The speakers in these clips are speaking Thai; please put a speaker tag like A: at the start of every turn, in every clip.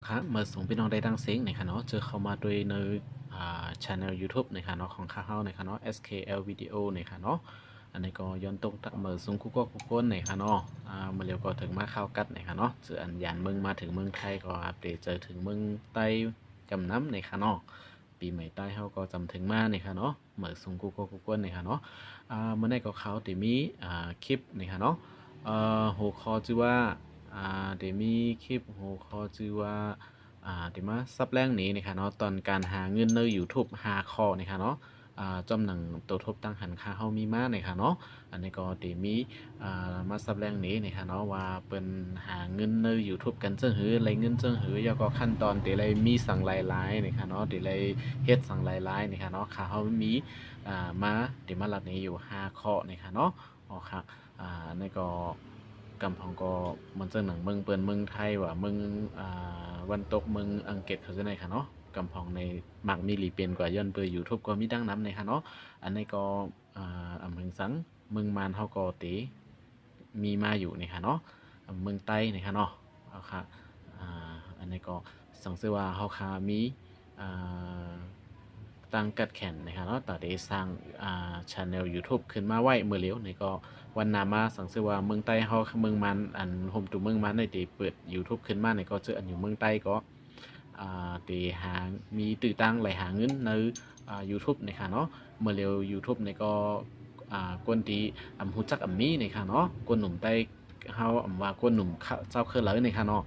A: ครับเมื่อสูงพี่น้องได้ดังเสียงนะครับเนาะเจอเข้ามาโดยในchannel YouTube นะครับเนาะของข้าเฮานะครับเนาะ SKL Video นะครับเนาะอันนี้ก็ย้อนตรงเมื่อสูงกุ๊กกุ๊กก้นนะครับเนาะเมื่อเร็วก็ถึงมาเข้ากัดนะครับเนาะเจออันยานเมืองมาถึงเมืองไทยก็อัปเดตเจอถึงเมืองไต้จำน้ำนะครับเนาะปีใหม่ใต้เฮาก็จำถึงมานะครับเนาะเมื่อสูงกุ๊กกุ๊กก้นนะครับเนาะเมื่อได้ก็เขาติมีคลิปนะครับเนาะหัวข้อชื่อว่าเดี๋ยวมีคลิปหัวข้อชื่อว่าเดี๋ยวมาซับแรงนี้นะคะเนาะตอนการหาเงินใน YouTube หาข้อนะคะเนาะจำหนังตัวทบตั้งหันค่าเฮามีมานะคะเนาะอันนี้ก็เดี๋ยวมีมาซับแรงนี้นะคะเนาะว่าเป็นหาเงินใน YouTube กันเจิ้งหือไรเงินเจิ้งหือยาก็ขั้นตอนเดี๋ยวไรมีสั่งหลายๆนะคะเนาะเดี๋ยวไรเฮ็ดสั่งหลายๆนะคะเนาะค่าเฮามีมาเดี๋ยวมาลัดนี้อยู่5ข้อนะคะเนาะอ๋อค่ะในก็กำพองก็มันจะหนังเมืองเปินเมืองไทยว่าเมืองวันตกเมืองอังกฤษเขาจะไหนค่ะเนาะกำพองในมักมีหลีเปลี่ยนกว่าย้อนเปิดยูทูบก็มีดังน้ำในค่ะเนาะอันนี้ก็เมืองสังเมืองมานเฮาก็ตีมีมาอยู่ในค่ะเนาะเมืองใต้ในค่ะเนาะเอาค่ะอันนี้ก็สังเสว่าเฮาคามีอ่าตั้งกัดแข่นนะครับเนาะต่อได้สร้างchannel YouTube ขึ้นมาไว้เมื่อเร็วนี่ก็วันนามาสังเสว่าเมืองใต้เฮาเมืองมันอันโฮมตุเมืองมันได้ตีเปิด YouTube ขึ้นมานี่ก็เจออันอยู่เมืองใต้ก็ตีหามีตื่อตั้งหลายหาเงินในYouTube นะคะเนาะเมื่อเร็ว YouTube นี่ก็กวนตีฮู้จักมีนะคะเนาะกวนหนุ่มใต้เฮาว่ากวนหนุ่มเจ้าเครือเลยนะคะเนาะ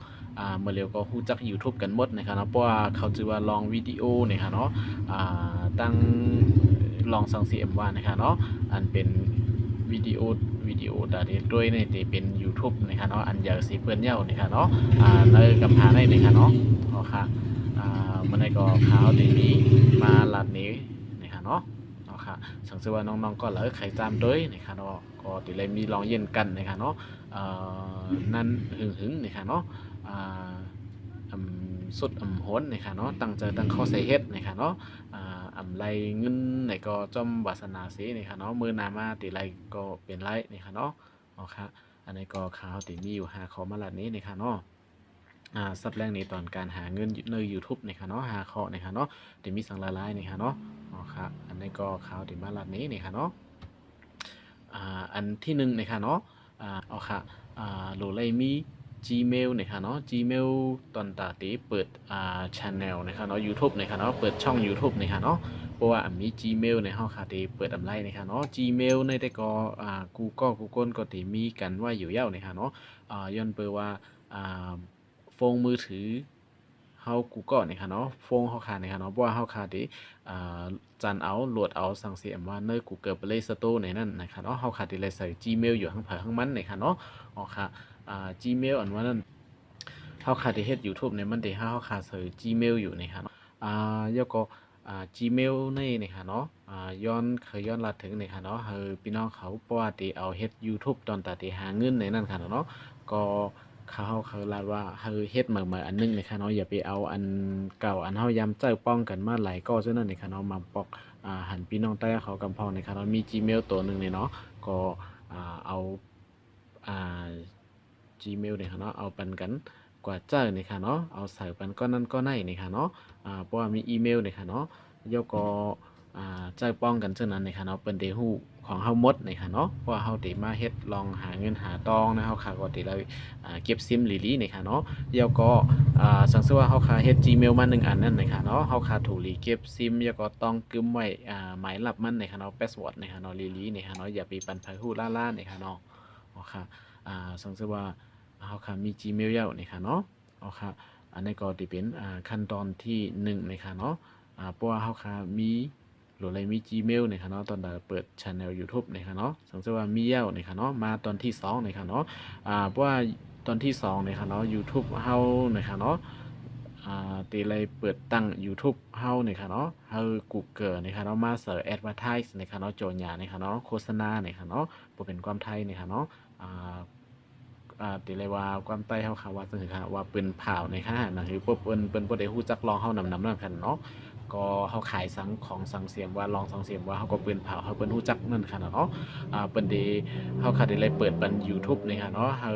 A: เมื่อเร็วก็ฮู้จัก YouTube กันหมดนะครับเนาะเพราะว่าเขาชื่อว่าลองวิดีโอนะครับเนาะตั้งลองสัง CM ว่านะครับเนาะอันเป็นวิดีโอดาเดด้วยในที่เป็น YouTube นะครับเนาะอันยาวสีเปิ้นเย้านะครับเนาะในกำหาได้นะครับเนาะอ๋อค่ะมันได้ก็ข่าวที่มีมาลัดนี้นะครับเนาะอ๋อค่ะสังเกตว่าน้องๆก็เลยไข่ตามด้วยนะครับเนาะก็ติเลยมีลองเย็นกันนะครับเนาะนั่นหึงนะครับเนาะอ่าสุดโหนนะครับเนาะตั้งใจตั้งข้อใส่เฮ็ดนะครับเนาะไรเงินไหนก็จอมวาสนาสีนะครับเนาะมือนามาติไรก็เป็นไรนะครับเนาะอ๋อค่ะอันนี้ก็ข่าวติมีอยู่5ข้อมาลัดนี้นะครับเนาะสับแรงในตอนการหาเงินใน YouTube นะครับเนาะ5ข้อนะครับเนาะติมีสังหลายๆนะครับเนาะอ๋อค่ะอันนี้ก็ข่าวติมาลัดนี้นะครับเนาะอันที่1นะครับเนาะอ๋อค่ะโหลเลยมี Gmail นะครับเนาะ Gmail ตอนตาตีเปิดchannel นะครับเนาะ YouTube นะครับเนาะเปิดช่อง YouTube นะครับเนาะเพราะว่ามี Gmail ในห้องคาตีเปิดอำไลนะครับเนาะ Gmail ในแต่ก็Google ก็ตีมีกันว่าอยู่เย้านะครับเนาะย้อนเปิดว่าโฟนมือถือเฮา Google นะครับเนาะโฟนเฮาคานะครับเนาะเพราะว่าเฮาคาตีจันเอาโหลดเอาสั่งเสียมว่าใน Google Play Store ในนั้นนะครับเนาะเฮาคาตีเลยใส่ Gmail อยู่ข้างเผข้างมันนะครับเนาะอ๋อค่ะGmail อันว่านั้นเฮาขาดที่เฮ็ด YouTube ในมันได้เฮาขาดใส่ Gmail อยู่นะครับแล้วก็Gmail นี่นะครับเนาะย้อนลัดถึงนี่ค่ะเนาะพี่น้องเขาเพราะว่าที่เอาเฮ็ด YouTube ตอนตาที่หาเงินในนั้นค่ะเนาะก็เขาลาดว่าเฮ็ดใหม่ๆอันนึงนะคะเนาะอย่าไปเอาอันเก่าอันเฮายามเจ้าป้องกันมาหลายก็ซื่อนั้นนี่ค่ะเนาะมาปอกหันพี่น้องใต้เขากำพองนี่ค่ะเนาะมี Gmail ตัวนึงนี่เนาะก็เอาอ่า Gmail เนี่ยค่ะเนาะเอาปันกันกว่าเจ้าเนี่ยค่ะเนาะเอาใส่ปันก้อนนั้นก้อนไหนเนี่ยค่ะเนาะเพราะว่ามีอีเมลเนี่ยค่ะเนาะยกก็เจ้าป้องกันเช่นนั้นเนี่ยค่ะเนาะเป็นเดฮู้ของเฮาหมดเนี่ยค่ะเนาะเพราะว่าเฮาติมาเฮ็ดลองหาเงินหาตองนะเฮาค่ะก็ติเลยเก็บซิมหลีๆเนี่ยค่ะเนาะแล้วก็สังเกตว่าเฮาค่ะเฮ็ด Gmail มา1อันนั่นเนี่ยค่ะเนาะเฮาค่ะถูกหลีเก็บซิมแล้วก็ต้องกึมไว้หมายลับมันเนี่ยค่ะเนาะพาสเวิร์ดเนี่ยค่ะเนาะหลีๆเนี่ยค่ะเนาะอย่าไปปันไผฮู้ล่าๆเนี่ยค่ะเนาะอ๋อค่ะสังเกตว่า เอาค่ะมี Gmail แล้วนี่ค่ะเนาะเอาค่ะอันนี้ก็จะเป็นขั้นตอนที่1นะคะเนาะเพราะว่าเขาค่ะมีหรืออะไรมี Gmail นี่ค่ะเนาะตอนเราเปิด Channel YouTube นี่ค่ะเนาะสังเกตว่ามีแล้วนี่ค่ะเนาะมาตอนที่2นี่ค่ะเนาะเพราะว่าตอนที่2นี่ค่ะเนาะ YouTube เฮานี่ค่ะเนาะตีเลยเปิดตั้ง YouTube เฮานี่ค่ะเนาะเฮา Google นี่ค่ะเนาะมาเสิร์ช Advertise นี่ค่ะเนาะโจทย์หญ้านี่ค่ะเนาะโฆษณานี่ค่ะเนาะบ่เป็นความไทยนี่ค่ะเนาะอ่า ติเลยว่าความใต้เฮาค่ะว่าจังซี่ค่ะว่าปืนเผาในค่ะนะคือพวกเปิ้นบ่ได้ฮู้จักลองเฮานำนั่นคั่นเนาะ ก็เขาขายสังของสังเสียมว่าลองสังเสียมว่าเขาก็เปิ้นเผาเขาเปิ้นฮู้จักนั่นค่ะเนาะเปิ้นได้เขาค่ะได้เลยเปิดเป็น YouTube นี่ค่ะเนาะเฮา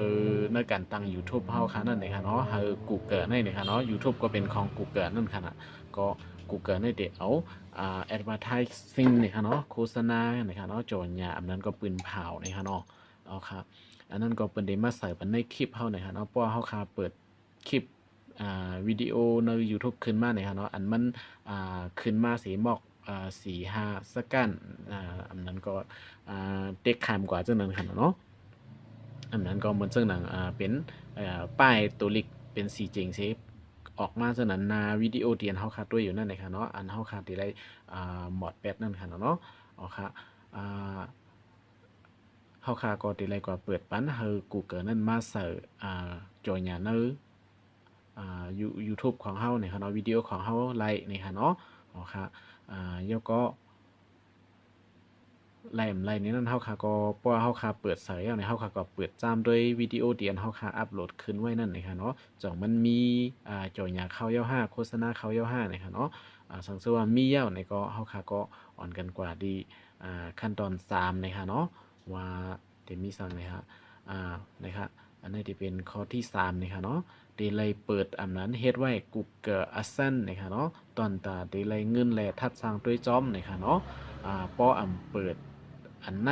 A: ในการตั้ง YouTube เฮาค่ะนั่นนี่ค่ะเนาะเฮา Google นี่ค่ะเนาะ YouTube ก็เป็นของ Google นั่นค่ะนะก็ Google นี่ได้เอาadvertising นี่ค่ะเนาะโฆษณานี่ค่ะเนาะโจรยาอันนั้นก็ปืนเผานี่ค่ะเนาะเอาค่ะอันนั้นก็เปิ้นได้มาใส่เป็นในคลิปเฮานี่ค่ะเนาะเพราะว่าเฮาค่ะเปิดคลิปวิดีโอใน YouTube ขึ้นมาเนี่ยครับเนาะอันมันขึ้นมาสีหมอก4-5 สักกันอันนั้นก็เด็กขามกว่าจังนั้นครับเนาะอันนั้นก็เหมือนจังนั้นเป็นป้ายตัวเล็กเป็นสีเจงเซฟออกมาจังนั้นนาวิดีโอเตียนเฮาคาตัวอยู่นั่นเลยครับเนาะอันเฮาคาที่ได้หมอดแปดนั่นครับเนาะอ๋อค่ะเฮาคาก็ที่ไรก็เปิดปันเฮา Google นั่นมาเสิร์ชจอยหยังเนอYouTube ของเฮาเนี่ยค่ะเนาะวิดีโอของเฮาไลค์นี่ค่ะเนาะอ๋อค่ะแล้วก็ไล่นี้นั่นเฮาค่ะก็เพราะว่าเฮาค่ะเปิดเสยเอาเนี่ยเฮาค่ะก็เปิดจ้ามด้วยวิดีโอเดียนเฮาค่ะอัปโหลดขึ้นไว้นั่นนี่ค่ะเนาะจ่องมันมีจอยหยังเข้าย่อ5โฆษณาเข้าย่อ5นี่ค่ะเนาะสังเกตว่ามีเย้านี่ก็เฮาค่ะก็อ่อนกันกว่าดีขั้นตอน3นี่ค่ะเนาะว่าจะมีสั่งนี่ค่ะนะครับอันนี้จะเป็นข้อที่3นี่ค่ะเนาะดีเลยเปิดอันนั้นเฮ็ดไว้ Google AdSense นี่ค่ะเนาะตอนตาดีเลยเงินแลทัดสร้างด้วยจอมนี่ค่ะเนาะป้อเปิดอันไหน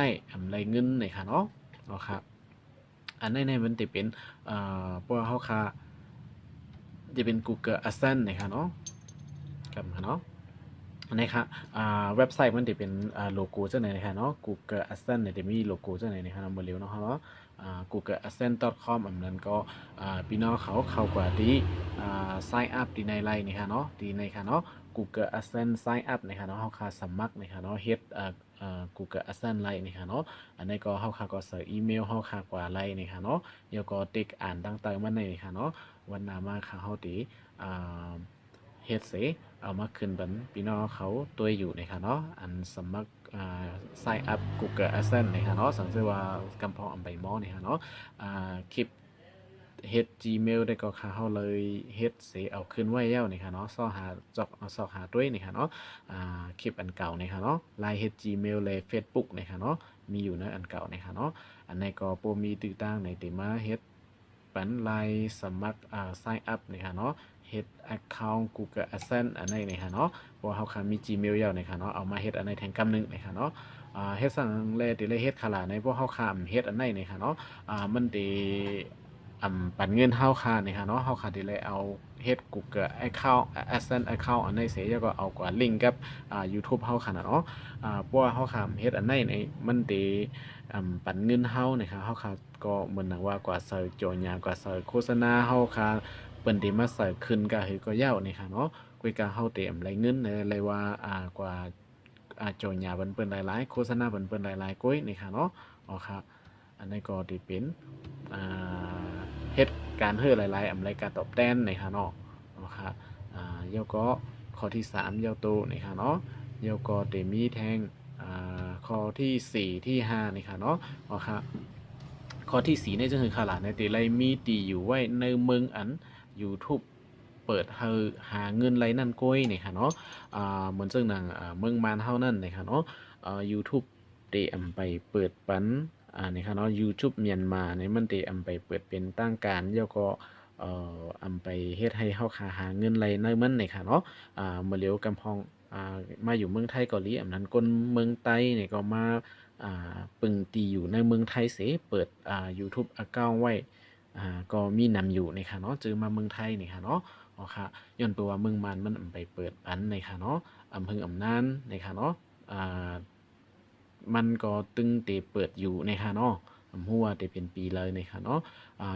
A: ไรเงินนี่ค่ะเนาะครับอันไหนมันจะเป็นป้อเฮาค่ะจะเป็น Google AdSense นี่ค่ะเนาะกับเนาะอันนี้ครับเว็บไซต์มันจะเป็นโลโก้จังไหนนะครับเนาะ Google AdSense เนี่ยจะมีโลโก้จังไหนนะครับบ่เร็วเนาะเนาะgoogle-adsense.com อันนั้นก็พี่น้องเขาเข้ากว่าที่sign up ที่ในไลน์นี่ค่ะเนาะที่ในค่ะเนาะ Google AdSense sign up นี่ค่ะเนาะเฮาค่าสมัครนี่ค่ะเนาะเฮ็ดGoogle AdSense ไลน์นี่ค่ะเนาะอันนี้ก็เฮาค่าก็ใส่อีเมลเฮาค่ากว่าไลน์นี่ค่ะเนาะแล้วก็ติ๊กอ่านต่างๆมันนี่ค่ะเนาะวันหน้ามาค่ะเฮาติเฮ็ดเสเอามาขึ้นบันพี่น้องเขาตัวอยู่นะคะเนาะอันสมัครsign up Google AdSense นะคะเนาะสังเกตว่ากำพองอันใบมอนะคะเนาะคลิปเฮ็ด Gmail ได้ก็ค่ะเฮาเลยเฮ็ดเสเอาขึ้นไว้แล้วนะคะเนาะซอหาซอกหาด้วยนะคะเนาะคลิปอันเก่านะคะเนาะไลน์เฮ็ด Gmail เลย Facebook นะคะเนาะมีอยู่ในอันเก่านะคะเนาะอันนี้ก็บ่มีตื้อต่างในติมาเฮ็ดปันไลน์สมัครsign up นะคะเนาะเฮ็ด account Google AdSense อันนี้นะคะเนาะเพราะเฮาค่ะมี Gmail แล้วนะคะเนาะเอามาเฮ็ดอันในแทงกำนึงนะคะเนาะเฮ็ดสั่งแลติเลยเฮ็ดขลาในพวกเฮาค่ะเฮ็ดอันไหนนะคะเนาะมันติปันเงินเฮาค่ะนะคะเนาะเฮาค่ะติเลยเอาเฮ็ด Google account AdSense account อันไหนเสร็จแล้วก็เอากว่าลิงก์กับYouTube เฮาค่ะเนาะเพราะว่าเฮาค่ะเฮ็ดอันไหนในมันติปันเงินเฮานะคะเฮาค่ะก็เหมือนว่ากว่าเสิร์ชโจญากว่าเสิร์ชโฆษณาเฮาค่ะเปิ้นได้มาใส่ขึ้นก็คือก็ยาวนี่ค่ะเนาะกุยกาเฮาเต็มไรเงินเลยว่ากว่าโจญาเปิ้นหลายๆโฆษณาเปิ้นหลายๆก้อยนี่ค่ะเนาะอ๋อค่ะอันนี้ก็ที่เป็นเฮ็ดการเฮ็ดหลายๆรายการตอบแทนนี่ค่ะเนาะอ๋อค่ะแล้วก็ข้อที่3ยาวโตนี่ค่ะเนาะแล้วก็ได้มีแทงข้อที่4ที่5นี่ค่ะเนาะอ๋อค่ะข้อที่4นี่จะคือขลาดในติไลมีตีอยู่ไว้ในเมืองอัน YouTube เปิดหาเงินไรนั่นก้อยนี่ค่ะเนาะเหมือนซึ่งหนังเมืองมานเฮานั่นนี่ค่ะเนาะYouTube เตไปเปิดปันนี่ค่ะเนาะ YouTube เมียนมาเนี่ยมันเตไปเปิดเป็นตั้งการแล้วก็ไปเฮ็ดให้เฮาหาเงินไรในมันนี่ค่ะเนาะเมื่อเร็วกำพองมาอยู่เมืองไทยเกาหลีอันนั้นคนเมืองไต้นี่ก็มาปึงตีอยู่ในเมืองไทยเสเปิดYouTube account ไว้ก็มีนำอยู่ในค่ะเนาะเจอมาเมืองไทยนี่ค่ะเนาะอ๋อค่ะย้อนตัวเมืองมันไปเปิดอันในค่ะเนาะอำเภออำนานในค่ะเนาะมันก็ตึงเตเปิดอยู่ในค่ะเนาะฮู้ว่าได้เป็นปีเลยในค่ะเนาะ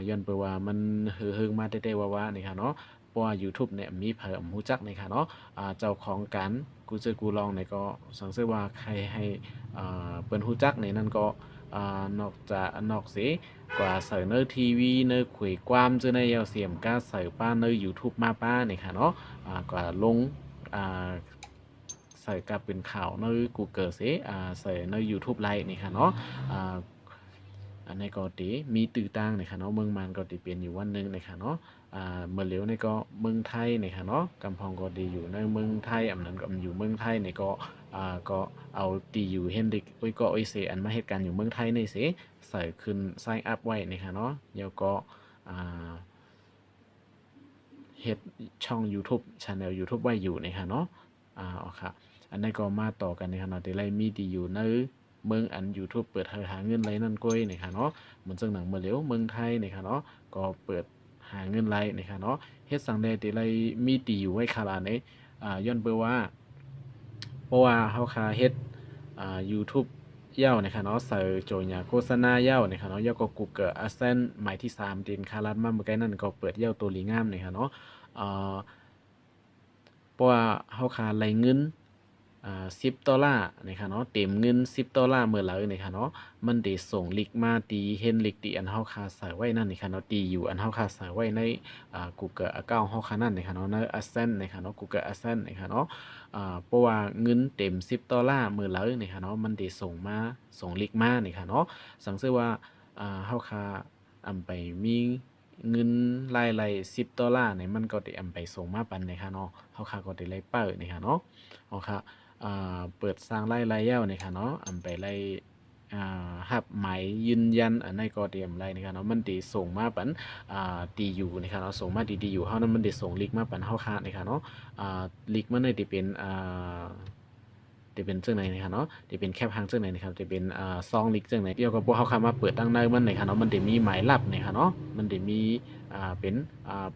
A: ย้อนไปว่ามันเฮิงๆมาได้ๆว่าๆในค่ะเนาะเพราะว่า YouTube เนี่ยมีเผยฮู้จักในค่ะเนาะเจ้าของกันกูเจอกูลองในก็สังเกตว่าใครให้เปิ้นฮู้จักในนั้นก็นอกเสียกว่าเสิร์ฟในทีวีในคุยความเจอในยาวเสียมก้าเสิร์ฟป้าใน YouTube มาป้านี่ค่ะเนาะกว่าลงใส่กับเป็นข่าวใน Google เสียใส่ใน YouTube ไลน์นี่ค่ะเนาะอันนี้ก็ติมีตื้อต่างนี่ค่ะเนาะเมืองมันก็ติเป็นอยู่วันนึงนี่ค่ะเนาะ เมื่อเหลียวนี่ก็เมืองไทยนี่ค่ะเนาะกำพองก็ดีอยู่ในเมืองไทยอำนั้นก็อยู่เมืองไทยนี่ก็ก็เอาตีอยู่เฮนดิกไว้ก็ไอ้เสอันมาเหตุการณ์อยู่เมืองไทยนี่เสใส่ขึ้นไซน์อัพไว้นี่ค่ะเนาะแล้วก็อ่าเฮ็ดช่อง YouTube Channel YouTube ไว้อยู่นี่ค่ะเนาะอ๋อค่ะอันนั้นก็มาต่อกันนี่ค่ะเนาะแต่ไรมีดีอยู่ในเมืองอัน YouTube เปิดหาเงินไรนั่นก้อยนี่ค่ะเนาะเหมือนจังหนังเมื่อเหลียวเมืองไทยนี่ค่ะเนาะก็เปิดหาเงินไรนี่ค่ะเนาะเฮ็ดสังใดแต่ไรมีดีอยู่ไว้คาราในย้อนเบอร์ว่าเพราะว่าเฮาคาเฮ็ดYouTube เย้านะครับเนาะใส่โจยาโฆษณาเย้านะครับเนาะเย้าก็กูเกิดอาเซนหมายที่3เดนคารัดมาเมื่อกี้นั่นก็เปิดเย้าตัวลีงามนะครับเนาะเพราะว่าเฮาคาไหลเงิน$10นะครับเนาะเต็มเงิน$10เมื่อไหร่นะครับเนาะมันได้ส่งลิกมาตีเห็นลิกตีอันเฮาคาใส่ไว้นั่นนะครับเนาะตีอยู่อันเฮาคาใส่ไว้ในGoogle Account เฮาคานั่นนะครับเนาะใน AdSense นะครับเนาะ Google AdSense นะครับเนาะเพราะว่าเงินเต็ม$10เมื่อไหร่นะครับเนาะมันได้ส่งมาส่งลิกมานะครับเนาะสังเกตว่าเฮาคาไปมีเงินรายละ$10เนี่ยมันก็ได้ไปส่งมาปันนะครับเนาะเฮาคาก็ได้ไล่เปิดนะครับเนาะเฮาคาเปิดสร้างไล่เย้านี่ค่ะเนาะไปไล่หับหมายยืนยันอันในก็เตรียมไล่นี่ค่ะเนาะมันได้ส่งมาปันดีอยู่นี่ค่ะเนาะส่งมาดีอยู่เฮานั้นมันได้ส่งลิงก์มาปันเฮาค่ะนี่ค่ะเนาะลิงก์มันได้เป็นจะเป็นจังไหนนะครับเนาะจะเป็นแคปหางจังไหนนะครับจะเป็นซองลิกจังไหนเกี่ยวกับพวกเขาเข้ามาเปิดตั้งในมันนะครับเนาะมันจะมีหมายลับนะครับเนาะมันจะมีเป็น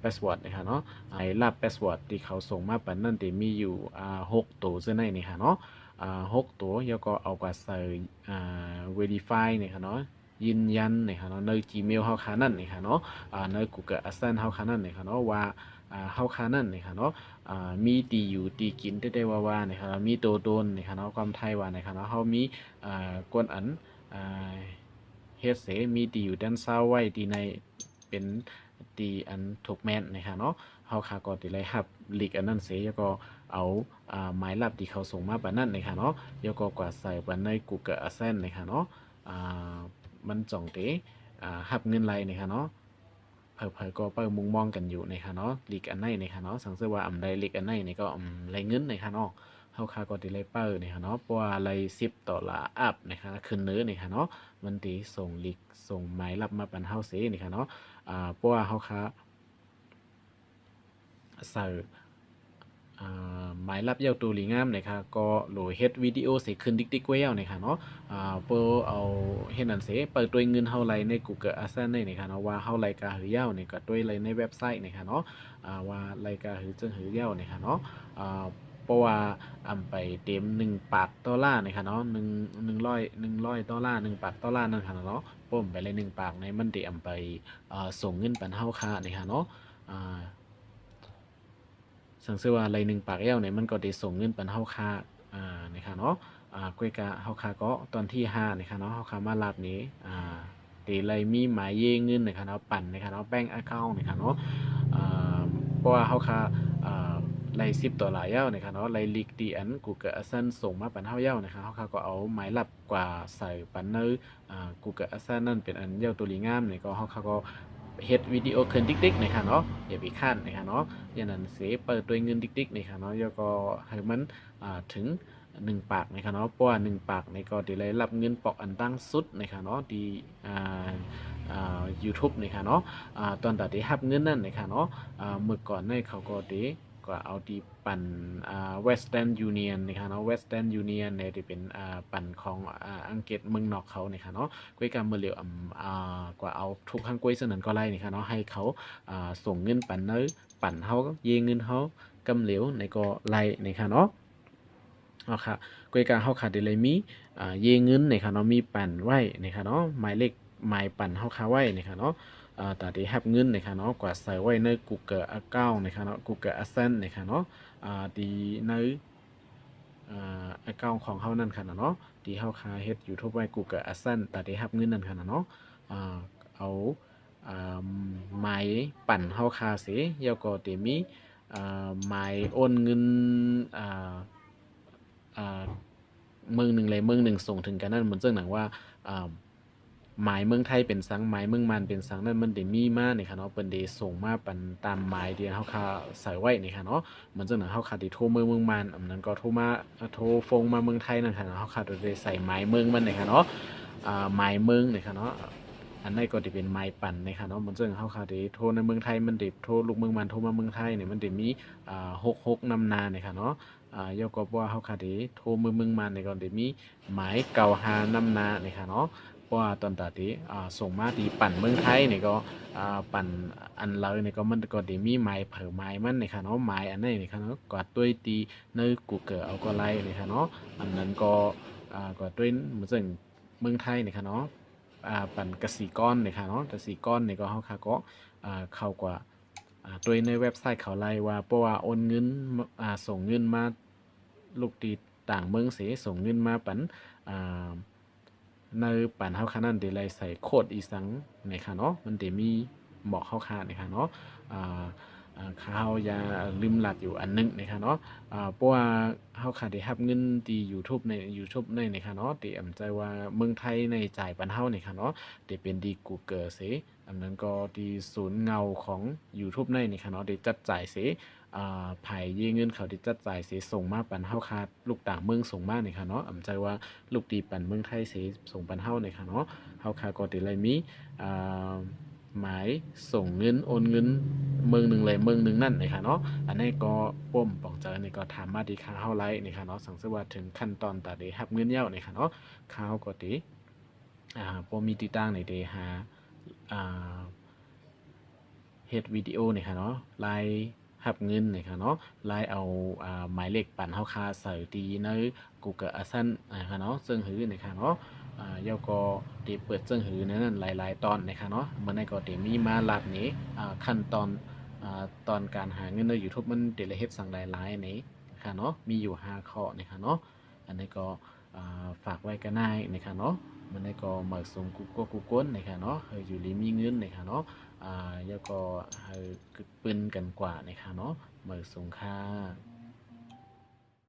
A: พาสเวิร์ดนะครับเนาะหมายลับพาสเวิร์ดที่เขาส่งมาปันนั่นจะมีอยู่6ตัวจังไหนนะครับเนาะ6ตัวแล้วก็เอากว่าใส่verify นะครับเนาะยืนยันนะครับเนาะใน Gmail เฮาค้านั่นนะครับเนาะใน Google Adsense เฮาค้านั่นนะครับเนาะว่าเฮาค้านั่นนะครับเนาะมีตีอยู่ตีกินได้ว่านะครับมีตัวตนนะครับเนาะความไทยว่านะครับเนาะเฮามีกวนอันเฮ็ดเสมีตีอยู่ด้านซ้ายไว้ตีในเป็นตีอันถูกแม่นนะครับเนาะเฮาคาก็ติเลยรับลิกอันนั้นเสแล้วก็เอาหมายลับที่เขาส่งมาปานนั้นนะครับเนาะแล้วก็กว่าใส่ปานใน Google Adsense นะครับเนาะมันจ่องเตหับเงินไรนะครับเนาะเผยก็เปิดมุงมองกันอยู่นะคะเนาะลีกอันไหนนะคะเนาะสังเกตว่าอันใดลีกอันไหนนี่ก็ไรเงินนะคะเนาะเฮาคาก็ติเลยเปิดนะคะเนาะเพราะว่าไร$10อัพนะคะขึ้นเนื้อนะคะเนาะมันตีส่งลีกส่งหมายรับมาปันเฮาเสนะคะเนาะเพราะว่าเฮาคาใส่หมายรับเย้าตูหลีงามนะคะก็โหลดเฮ็ดวิดีโอเสขึ้นติ๊กๆไว้แล้วนะคะเนาะเปิ้เอาเฮ็ดนั่นเสเปิดตัวเงินเฮาไรใน Google Adsense ได้นะคะเนาะว่าเฮาไรกาหือเย้านี่ก็ด้วยไรในเว็บไซต์นะคะเนาะว่าไรกาหือจึงหือเย้านะคะเนาะเพราะว่าไปเต็ม$1นะคะเนาะ100$1นั่นค่ะเนาะป้มไปเลย1ปากในมันได้ไปส่งเงินปันเฮาค่ะนะคะเนาะสังเกตว่าไรหนึ่งปากแอวเนี่ยมันก็ได้ส่งเงินปันเฮาค่านะครับเนาะกวยกะเฮาค่าก็ตอนที่5นะครับเนาะเฮาค่ามารับนี้ตีไรมีหมายเยเงินนะครับเนาะปั่นนะครับเนาะแบงก์อะเคาท์นะครับเนาะเพราะว่าเฮาค่าไร$10เย้านะครับเนาะไรลิกดีอัน Google Adsense ส่งมาปันเฮาเย้านะครับเฮาค่าก็เอาหมายลับกว่าใส่ปันในGoogle Adsense นั่นเป็นอันเย้าตัวลีงามเนี่ยก็เฮาค่าก็เฮ็ดวิดีโอขึ้นติ๊กๆนะครับเนาะอย่าไปคร้านนะครับเนาะอย่างนั้นเสเปิดตัวเงินติ๊กๆนะครับเนาะแล้วก็ให้มันถึง1ปากนะครับเนาะเพราะว่า1ปากในก็ได้รับเงินปอกอันตั้งสุดนะครับเนาะที่YouTube นะครับเนาะตอนตัดได้รับเงินนั่นนะครับเนาะเมื่อก่อนในเขาก็ได้ก็เอาดีปั่นWestern Union นะครับเนาะ Western Union เนี่ยที่เป็นปั่นของอังกฤษเมืองนอกเขานะครับเนาะก้วยกำเมื่อเร็วกว่าเอาทุกข้างก้วยเสนอก็ไล่นะครับเนาะให้เขาส่งเงินปั่นเนื้อปั่นเขาเยเงินเขากำเหลวในก็ไล่นะครับเนาะเอาค่ะก้วยกาเขาขาดได้เลยมีเยเงินนะครับเนาะมีปั่นไว้นะครับเนาะหมายเลขหมายปั่นเขาค้าไว้นะครับเนาะแต่ที่รับเงินนะครับเนาะกว่าใส่ไว้ใน Google Account นะครับเนาะ Google Adsense นะครับเนาะที่ในaccount ของเฮานั่นค่ะเนาะที่เฮาค้าเฮ็ด YouTube ไว้ Google Adsense แต่ที่รับเงินนั่นค่ะเนาะเอาหมายปั่นเฮาค้าสิแล้วก็ที่มีหมายโอนเงินเมืองหนึ่งเลยเมืองหนึ่งส่งถึงกันนั่นเหมือนเจ้าหนังว่า หมายเมืองไทยเป็นสังหมายเมืองมันเป็นสังนั่นมันได้มีมานี่ค่ะเนาะเปิ้นได้ส่งมาปันตามหมายที่เฮาค่าใส่ไว้นี่ค่ะเนาะมันจังนั้นเฮาค่าได้โทรเมืองมันอันนั้นก็โทรมาโทรฟงมาเมืองไทยนั่นค่ะเนาะเฮาค่าได้ใส่หมายเมืองมันนี่ค่ะเนาะหมายเมืองนี่ค่ะเนาะอันนั้นก็จะเป็นหมายปั่นนี่ค่ะเนาะมันจังเฮาค่าได้โทรในเมืองไทยมันได้โทรลูกเมืองมันโทรมาเมืองไทยนี่มันได้มี66นำหน้านี่ค่ะเนาะยกก็ว่าเฮาค่าได้โทรเมืองมันนี่ก็ได้มีหมายเก่าหานำหน้านี่ค่ะเนาะ เพราะว่าตอนตาดีส่งมาที่ปั่นเมืองไทยนี่ก็ปั่นอันเลยนี่ก็มันก็ได้มีไม้เผอไม้มันนี่ค่ะเนาะไม้อันนี้นี่ค่ะเนาะกว่าด้วยตีใน Google เอาก็ไล่นี่ค่ะเนาะอันนั้นก็กว่าด้วยเหมือนซึ่งเมืองไทยนี่ค่ะเนาะปั่นกสิกรนี่ค่ะเนาะกสิกรนี่ก็เฮาค่ะก็เข้ากว่าด้วยในเว็บไซต์เขาไล่ว่าเพราะว่าโอนเงินส่งเงินมาลูกตีต่างเมืองเสส่งเงินมาปั่นอ่า ในป่านเฮาคานั้นเดลัยใส่โคดอีสังในค่ะเนาะมันเดมีบอกเข้าคาในค่ะเนาะอ่าข้าวอย่าลืมหลัดอยู่อันนึงนะคะเนาะเพราะว่าเฮาขาได้รับเงินที่ YouTube ใน YouTube ในนะคะเนาะที่อำใจว่าเมืองไทยในจ่ายปันเฮานี่ค่ะเนาะที่เป็นดี Google เสอันนั้นก็ที่ศูนย์เงาของ YouTube ในนี่ค่ะเนาะได้จัดจ่ายเสไผยืมเงินเขาได้จัดจ่ายเสส่งมาปันเฮาคาลูกต่างเมืองส่งมานี่ค่ะเนาะอำใจว่าลูกตีปันเมืองไทยเสส่งปันเฮานี่ค่ะเนาะเฮาคาก็ได้เลยมีอ่า หมายส่งเงินโอนเงินเมืองหนึ่งเลยเมืองหนึ่งนั่นนะคะเนาะอันนี้ก็ป้มป่องเจอนี่ก็ถามมาดีค่าเฮาไลท์นี่ค่ะเนาะสังเกตว่าถึงขั้นตอนตัดได้รับเงินเย้านี่ค่ะเนาะข้าวก็ดีบ่มีติดตั้งในเดหาอ่าเฮ็ดวิดีโอนี่ค่ะเนาะไลน์รับเงินนี่ค่ะเนาะไลน์เอาหมายเลขปันเฮาค่าใส่ตีใน Google Adsense นะคะเนาะซึ่งหือนี่ค่ะเนาะ แล้วก็ได้เปิดเจิ้งหือในนั้นหลายๆตอนนะคะเนาะมันในก็ได้มีมาลัดนี้ขั้นตอนตอนการหาเงินใน YouTube มันเดละเฮ็ดสั่งหลายๆนี้นะคะเนาะมีอยู่5ข้อนะคะเนาะอันนี้ก็ฝากไว้กันได้นะคะเนาะมันได้ก็หมายส่งกูเกิลนะคะเนาะเฮยอยู่ลีมีเงินนะคะเนาะแล้วก็เฮยกึดปืนกันกว่านะคะเนาะหมายส่งค่า